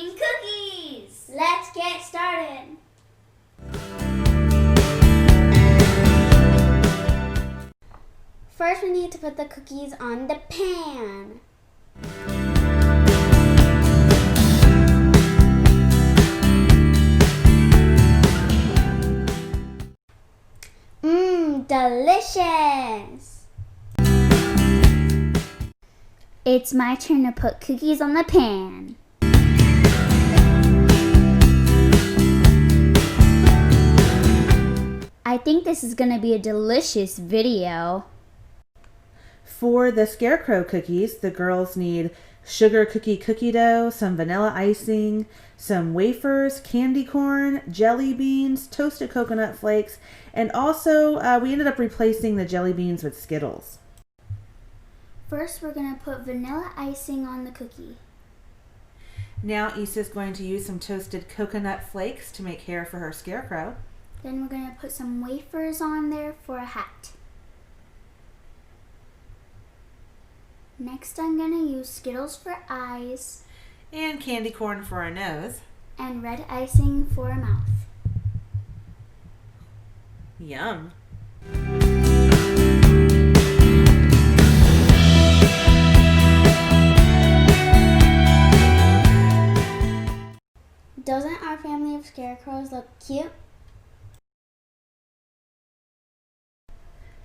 making cookies! Let's get started! First, we need to put the cookies on the pan. Delicious! It's my turn to put cookies on the pan. I think this is going to be a delicious video. For the Scarecrow cookies, the girls need sugar cookie dough, some vanilla icing, some wafers, candy corn, jelly beans, toasted coconut flakes, and also we ended up replacing the jelly beans with Skittles. First, we're going to put vanilla icing on the cookie. Now Issa's going to use some toasted coconut flakes to make hair for her Scarecrow. Then we're going to put some wafers on there for a hat. Next, I'm going to use Skittles for eyes. And candy corn for a nose. And red icing for a mouth. Yum. Doesn't our family of scarecrows look cute?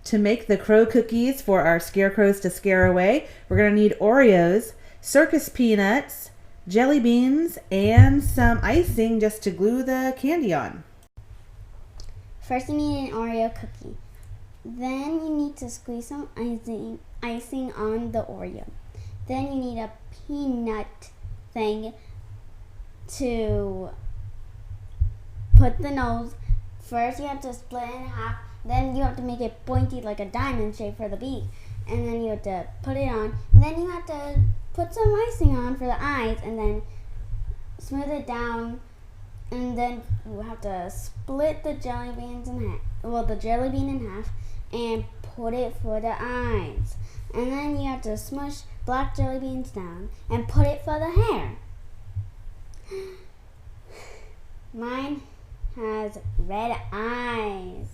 To make the crow cookies for our scarecrows to scare away, we're going to need Oreos, circus peanuts, jelly beans, and some icing just to glue the candy on. First, you need an Oreo cookie. Then you need to squeeze some icing on the Oreo. Then you need a peanut thing to put the nose. First, you have to split it in half. Then you have to make it pointy like a diamond shape for the beak. And then you have to put it on. And then you have to put some icing on for the eyes. And then smooth it down. And then you have to split the jelly beans in half. Well, the jelly bean in half. And put it for the eyes. And then you have to smush black jelly beans down. And put it for the hair. Mine has red eyes.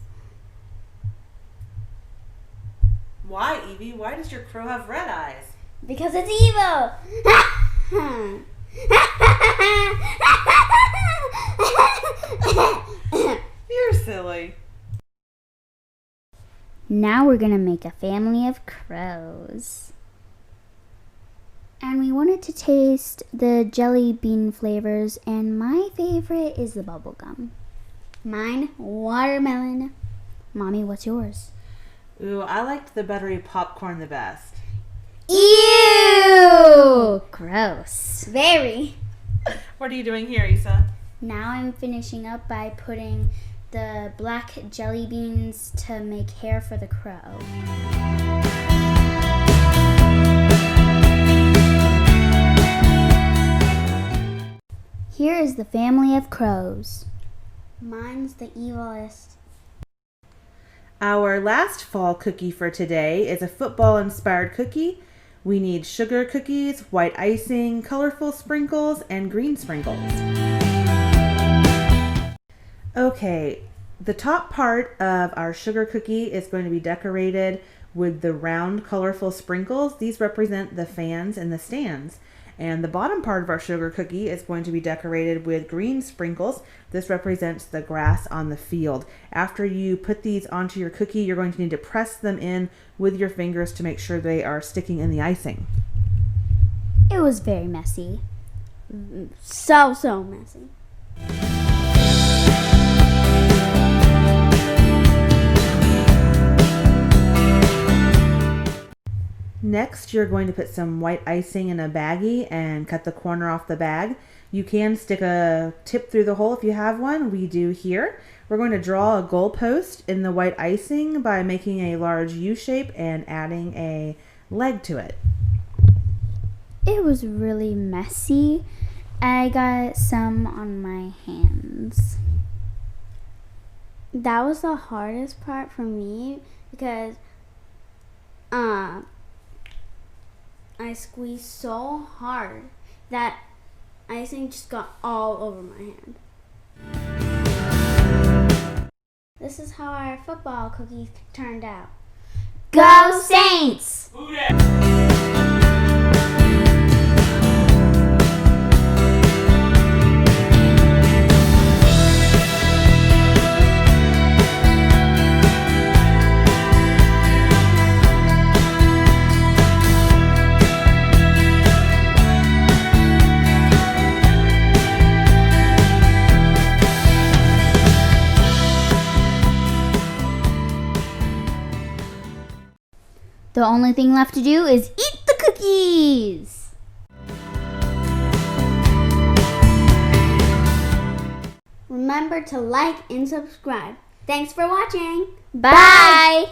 Why, Evie? Why does your crow have red eyes? Because it's evil! You're silly. Now we're gonna make a family of crows. And we wanted to taste the jelly bean flavors, and my favorite is the bubble gum. Mine, watermelon. Mommy, what's yours? Ooh, I liked the buttery popcorn the best. Ew! Gross. Very. What are you doing here, Isa? Now I'm finishing up by putting the black jelly beans to make hair for the crow. Here is the family of crows. Mine's the evilest. Our last fall cookie for today is a football-inspired cookie. We need sugar cookies, white icing, colorful sprinkles, and green sprinkles. Okay, the top part of our sugar cookie is going to be decorated with the round, colorful sprinkles. These represent the fans and the stands. And the bottom part of our sugar cookie is going to be decorated with green sprinkles. This represents the grass on the field. After you put these onto your cookie, you're going to need to press them in with your fingers to make sure they are sticking in the icing. It was very messy. So messy. Next, you're going to put some white icing in a baggie and cut the corner off the bag. You can stick a tip through the hole if you have one. We do here. We're going to draw a goalpost in the white icing by making a large U shape and adding a leg to it. It was really messy. I got some on my hands. That was the hardest part for me because I squeezed so hard that icing just got all over my hand. This is how our football cookies turned out. Go Saints! The only thing left to do is eat the cookies! Remember to like and subscribe. Thanks for watching. Bye!